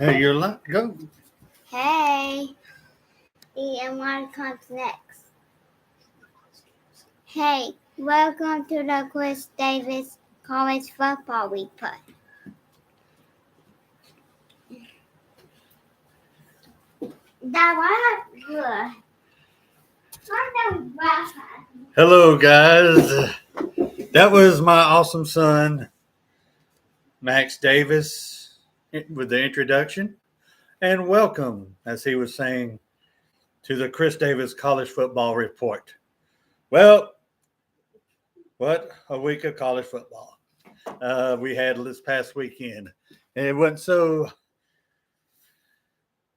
Hey, you're live. Go. Hey, and what comes next? Hey, welcome to the Chris Davis College Football Report. That was good. Hello, guys. That was my awesome son, Max Davis, with the introduction. And welcome, as he was saying, to the Chris Davis College Football Report. Well, what a week of college football we had this past weekend. And it wasn't so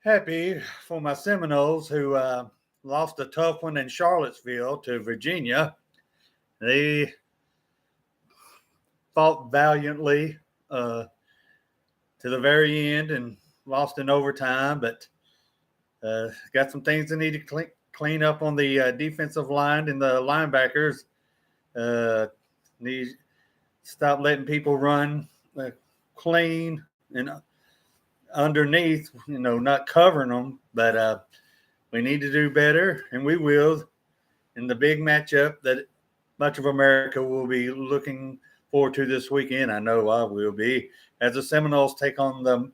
happy for my Seminoles, who lost a tough one in Charlottesville to Virginia. They fought valiantly to the very end and lost in overtime, but got some things that need to clean up on the defensive line and the linebackers. Need to stop letting people run clean and underneath, not covering them, but we need to do better, and we will in the big matchup that much of America will be looking forward to this weekend. I know I will be, as the Seminoles take on the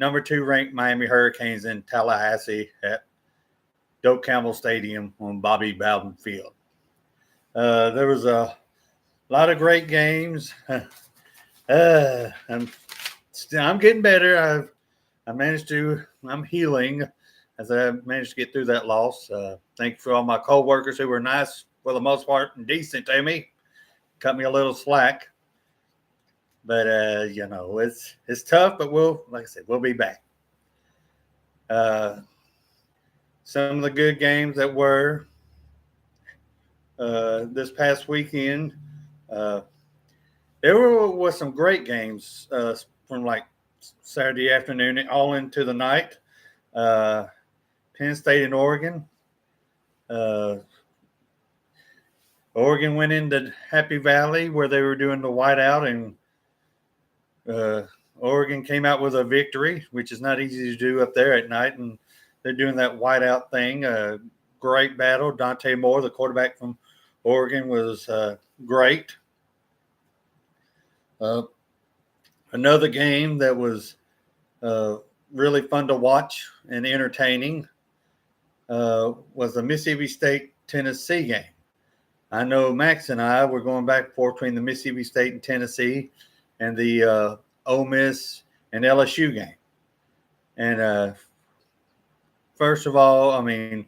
number 2 ranked Miami Hurricanes in Tallahassee at Doak Campbell Stadium on Bobby Bowden Field. There was a lot of great games. I'm getting better. I'm healing as I managed to get through that loss. Thank you for all my co-workers who were nice for the most part and decent to me. Cut me a little slack. But, it's tough, but like I said, we'll be back. Some of the good games that were this past weekend, there was some great games from like Saturday afternoon all into the night. Penn State and Oregon. Oregon went into Happy Valley where they were doing the whiteout, and Oregon came out with a victory, which is not easy to do up there at night. And they're doing that whiteout thing. Great battle. Dante Moore, the quarterback from Oregon, was great. Another game that was really fun to watch and entertaining was the Mississippi State-Tennessee game. I know Max and I were going back and forth between the Mississippi State and Tennessee and the Ole Miss and LSU game. And first of all, I mean,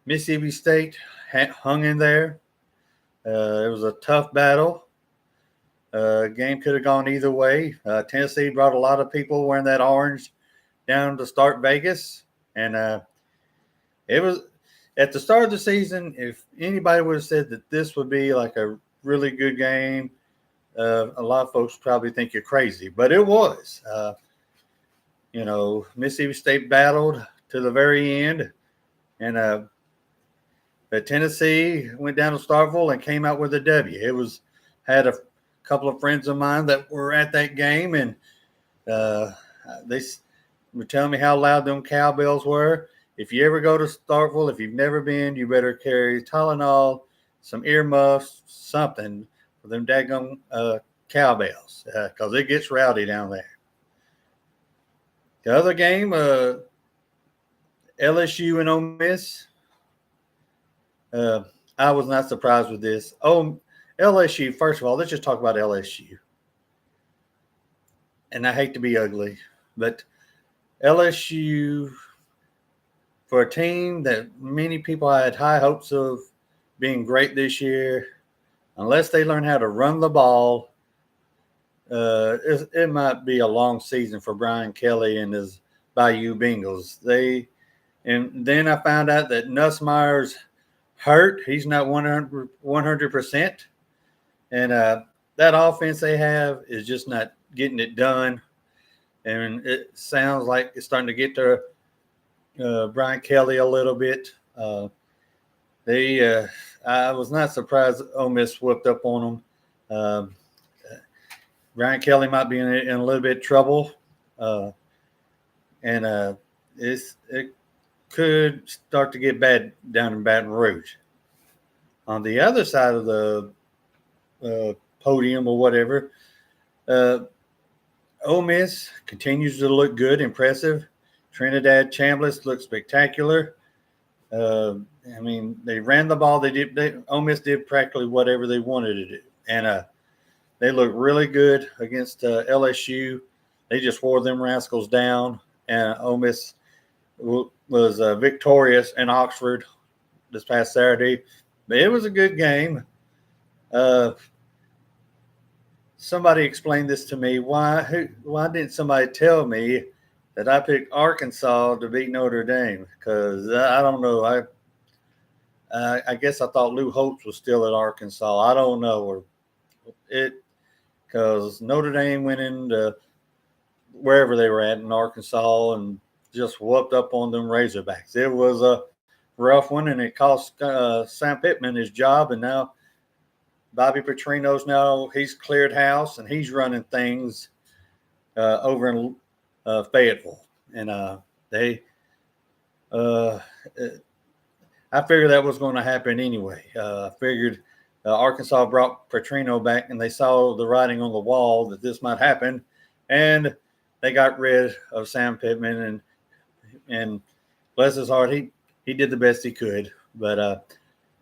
Mississippi State hung in there. It was a tough battle. Game could have gone either way. Tennessee brought a lot of people wearing that orange down to start Vegas. And it was at the start of the season, if anybody would have said that this would be like a really good game, a lot of folks probably think you're crazy. But it was. Mississippi State battled to the very end. And Tennessee went down to Starkville and came out with a W. Had a couple of friends of mine that were at that game, and they were telling me how loud them cowbells were. If you ever go to Starkville, if you've never been, you better carry Tylenol, some earmuffs, something for them daggum cowbells, because it gets rowdy down there. The other game, LSU and Ole Miss. I was not surprised with this. LSU, first of all, let's just talk about LSU. And I hate to be ugly, but LSU, for a team that many people had high hopes of being great this year, unless they learn how to run the ball, it might be a long season for Brian Kelly and his Bayou Bengals. And then I found out that Nussmeier's hurt. He's not 100%. And that offense they have is just not getting it done. And it sounds like it's starting to get to Brian Kelly a little bit. I was not surprised Ole Miss whooped up on them. Brian Kelly might be in a little bit of trouble. and it could start to get bad down in Baton Rouge. On the other side of the podium or whatever, Ole Miss continues to look good, impressive. Trinidad Chambliss looked spectacular. I mean, they ran the ball. Ole Miss did practically whatever they wanted to do, and they looked really good against LSU. They just wore them rascals down, and Ole Miss was victorious in Oxford this past Saturday. But it was a good game. Somebody explained this to me. Why didn't somebody tell me that I picked Arkansas to beat Notre Dame? Because I don't know. I guess I thought Lou Holtz was still at Arkansas. I don't know. Because Notre Dame went into wherever they were at in Arkansas and just whooped up on them Razorbacks. It was a rough one, and it cost Sam Pittman his job, and now Bobby Petrino's he's cleared house, and he's running things over in Fayetteville. And I figured that was going to happen anyway. I figured Arkansas brought Petrino back, and they saw the writing on the wall that this might happen, and they got rid of Sam Pittman. And bless his heart, he did the best he could. But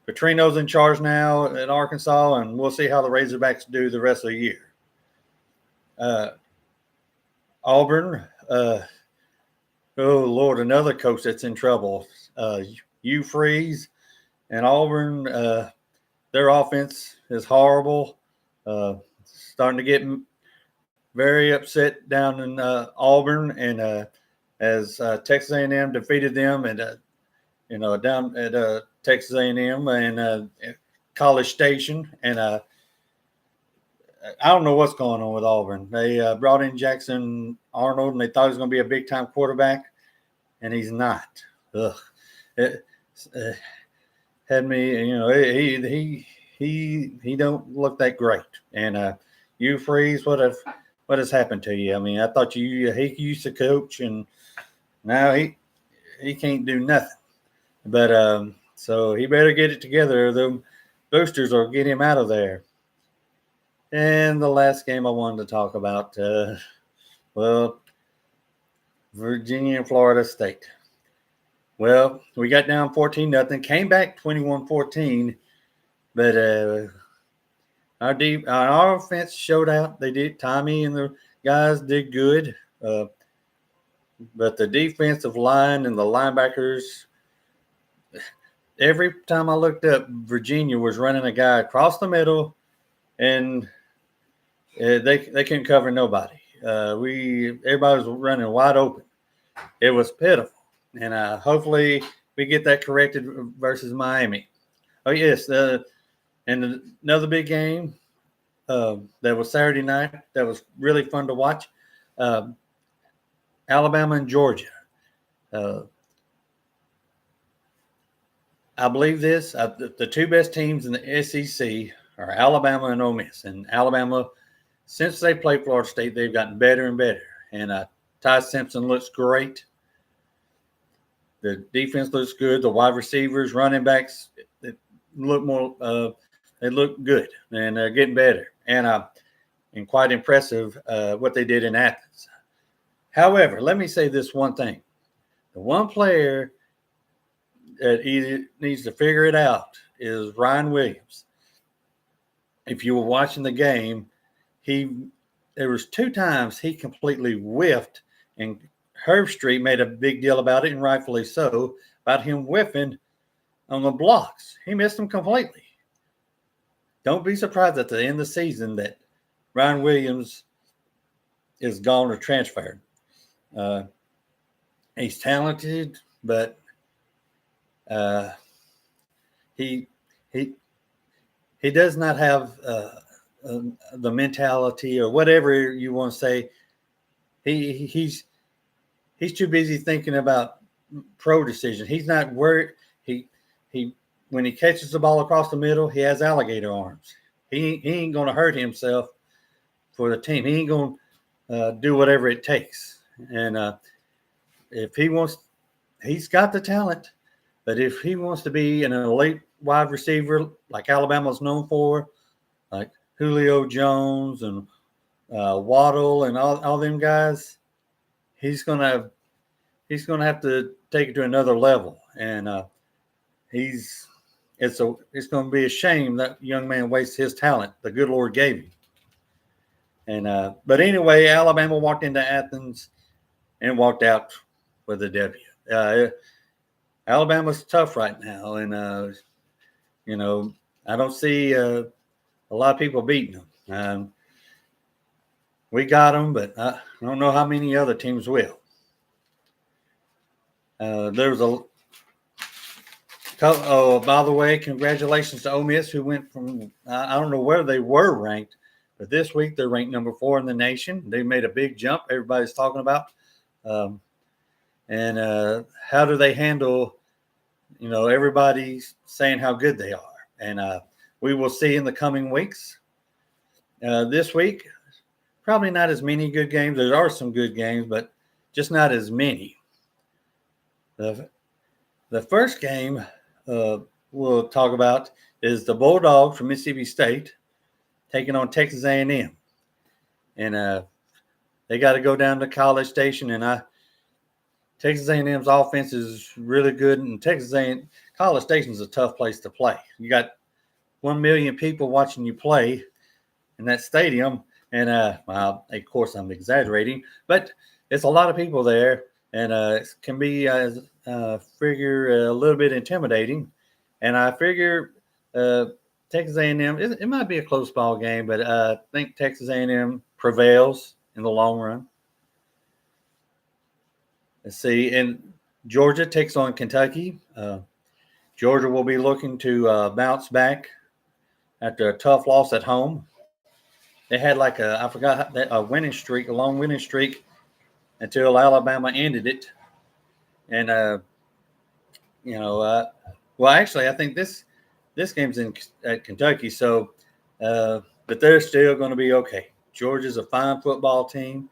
Petrino's in charge now at Arkansas, and we'll see how the Razorbacks do the rest of the year. Auburn, oh Lord, another coach that's in trouble. Hugh Freeze and Auburn, their offense is horrible. Starting to get very upset down in Auburn, and as Texas A&M defeated them, and down at Texas A&M and College Station, and I don't know what's going on with Auburn. They brought in Jackson Arnold, and they thought he was going to be a big-time quarterback, and he's not. Ugh. It had me, he don't look that great. And Hugh Freeze, what has happened to you? I mean, I thought he used to coach, and now he can't do nothing. But so he better get it together. The boosters will get him out of there. And the last game I wanted to talk about, Virginia and Florida State. Well, we got down 14-0, came back 21-14, but our offense showed out. They did. Tommy and the guys did good, but the defensive line and the linebackers. Every time I looked up, Virginia was running a guy across the middle, and they couldn't cover nobody. Everybody was running wide open. It was pitiful, and hopefully we get that corrected versus Miami. Oh yes, and another big game that was Saturday night that was really fun to watch. Alabama and Georgia. I believe this. The two best teams in the SEC are Alabama and Ole Miss. And Alabama, since they played Florida State, they've gotten better and better. And Ty Simpson looks great. The defense looks good. The wide receivers, running backs, they look more. They look good, and they're getting better. And quite impressive what they did in Athens. However, let me say this one thing: the one player that either needs to figure it out is Ryan Williams. If you were watching the game, there was 2 times he completely whiffed, and Herbstreit made a big deal about it, and rightfully so, about him whiffing on the blocks. He missed them completely. Don't be surprised at the end of the season that Ryan Williams is gone or transferred. He's talented, but he does not have the mentality or whatever you want to say. He's too busy thinking about pro decision. He's not worried. He when he catches the ball across the middle, he has alligator arms. He ain't going to hurt himself for the team. He ain't going to do whatever it takes. And if he wants, he's got the talent, but if he wants to be an elite wide receiver like Alabama's known for, like Julio Jones and Waddle and all them guys, he's gonna have to take it to another level, and it's going to be a shame that young man wastes his talent the good Lord gave him. And but anyway, Alabama walked into Athens and walked out with a W. Alabama's tough right now, and I don't see a lot of people beating them. We got them, but I don't know how many other teams will. There was by the way, congratulations to Ole Miss, who went from I don't know where they were ranked, but this week they're ranked number 4 in the nation. They made a big jump. Everybody's talking about, and how do they handle? Everybody's saying how good they are, and we will see in the coming weeks. This week, probably not as many good games. There are some good games, but just not as many. The first game we'll talk about is the Bulldogs from Mississippi State taking on Texas A&M, and they got to go down to College Station. And Texas A&M's offense is really good, and College Station is a tough place to play. You got 1 million people watching you play in that stadium, and of course I'm exaggerating, but it's a lot of people there, and it can be figure a little bit intimidating. And I figure Texas A&M, it might be a close ball game, but I think Texas A&M prevails in the long run. Let's see. And Georgia takes on Kentucky. Georgia will be looking to bounce back after a tough loss at home. They had a winning streak, a long winning streak, until Alabama ended it. And actually, I think this game's at Kentucky. So, but they're still going to be okay. Georgia's a fine football team.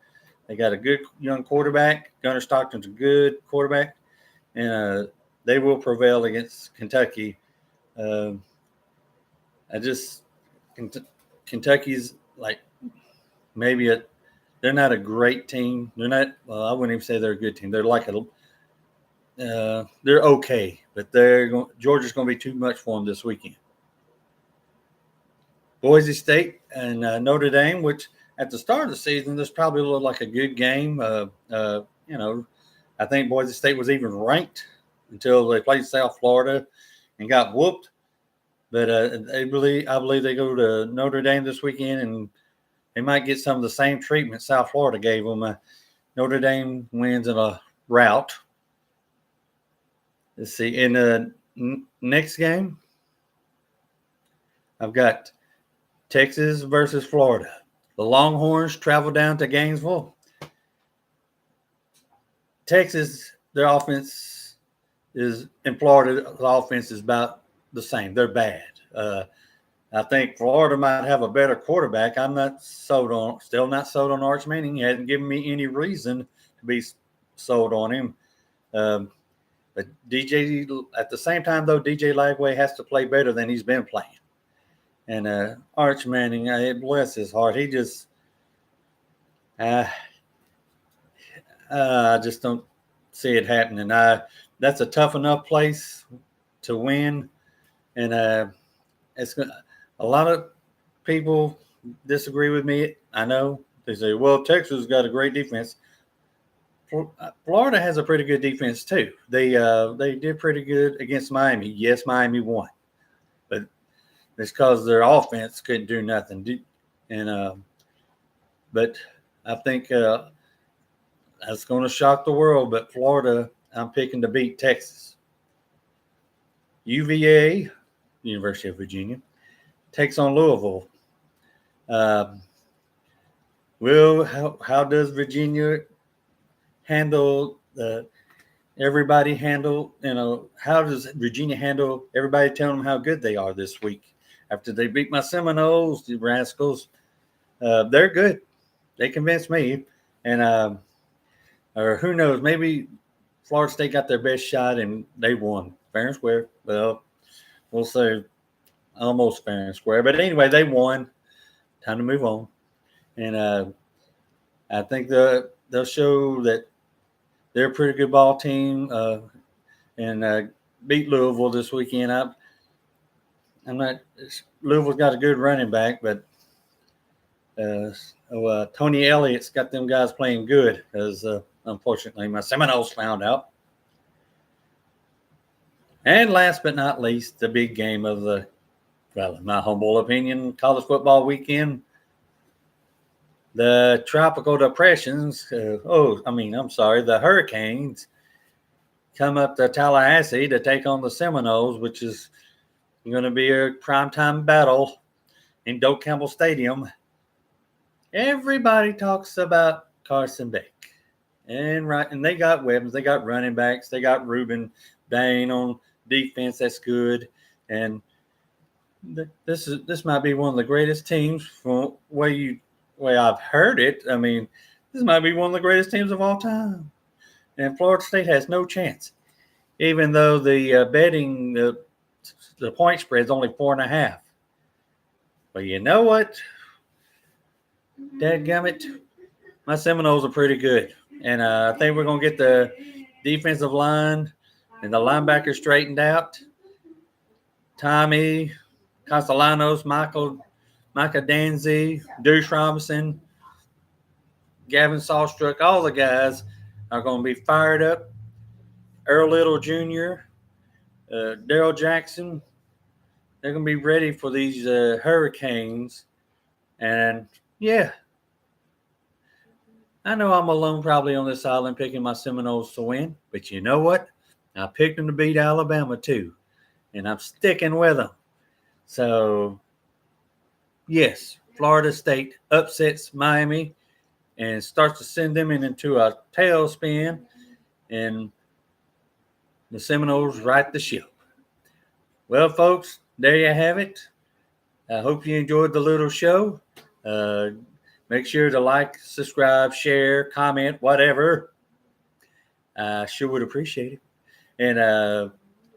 They got a good young quarterback. Gunnar Stockton's a good quarterback, and they will prevail against Kentucky. Kentucky's like they're not a great team. They're not. Well, I wouldn't even say they're a good team. They're like they're okay, but Georgia's going to be too much for them this weekend. Boise State and Notre Dame, which at the start of the season, this probably looked like a good game. I think Boise State was even ranked until they played South Florida and got whooped. But I believe they go to Notre Dame this weekend, and they might get some of the same treatment South Florida gave them. Notre Dame wins in a rout. Let's see. In the next game, I've got Texas versus Florida. The Longhorns travel down to Gainesville. Texas, their offense is in Florida. The offense is about the same. They're bad. I think Florida might have a better quarterback. I'm not still not sold on Arch Manning. He hasn't given me any reason to be sold on him. But at the same time, though, DJ Lagway has to play better than he's been playing. And Arch Manning, bless his heart, he just I just don't see it happening. That's a tough enough place to win, and a lot of people disagree with me. I know they say, "Well, Texas got a great defense." Florida has a pretty good defense too. They did pretty good against Miami. Yes, Miami won, but it's because their offense couldn't do nothing. And but I think that's going to shock the world. But Florida, I'm picking to beat Texas. UVA, University of Virginia, takes on Louisville. How does Virginia handle everybody handle? How does Virginia handle everybody telling them how good they are this week after they beat my Seminoles, the Rascals? They're good. They convinced me, and or who knows? Maybe Florida State got their best shot, and they won fair and square. Well, we'll say almost fair and square. But anyway, they won. Time to move on. And I think they'll show that they're a pretty good ball team and beat Louisville this weekend. Louisville's got a good running back, but Tony Elliott's got them guys playing good, as unfortunately my Seminoles found out. And last but not least, the big game of in my humble opinion, college football weekend. The tropical depressions, the hurricanes come up to Tallahassee to take on the Seminoles, which is going to be a primetime battle in Doak Campbell Stadium. Everybody talks about Carson Beck. And they got weapons. They got running backs. They got Ruben Dane on defense. That's good. And this might be one of the greatest teams from way I've heard it. I mean, this might be one of the greatest teams of all time. And Florida State has no chance, even though the betting, the point spread is only 4.5. But you know what? Dadgummit, my Seminoles are pretty good. And I think we're going to get the defensive line and the linebackers straightened out. Tommy Castellanos, Micah Danzy, Deuce Robinson, Gavin Sawstruck, all the guys are going to be fired up. Earl Little Jr., Daryl Jackson, they're going to be ready for these hurricanes. And, yeah, I know I'm alone probably on this island picking my Seminoles to win, but you know what? I picked them to beat Alabama too, and I'm sticking with them. So, yes, Florida State upsets Miami and starts to send them into a tailspin, and the Seminoles right the ship. Well, folks, there you have it. I hope you enjoyed the little show. Make sure to like, subscribe, share, comment, whatever. I sure would appreciate it. And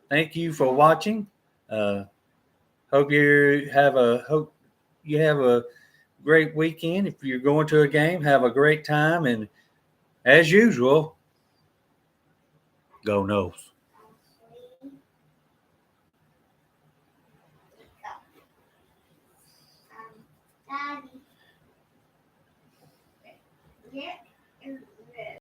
thank you for watching. Hope you have a great weekend. If you're going to a game, have a great time. And as usual, go Noles.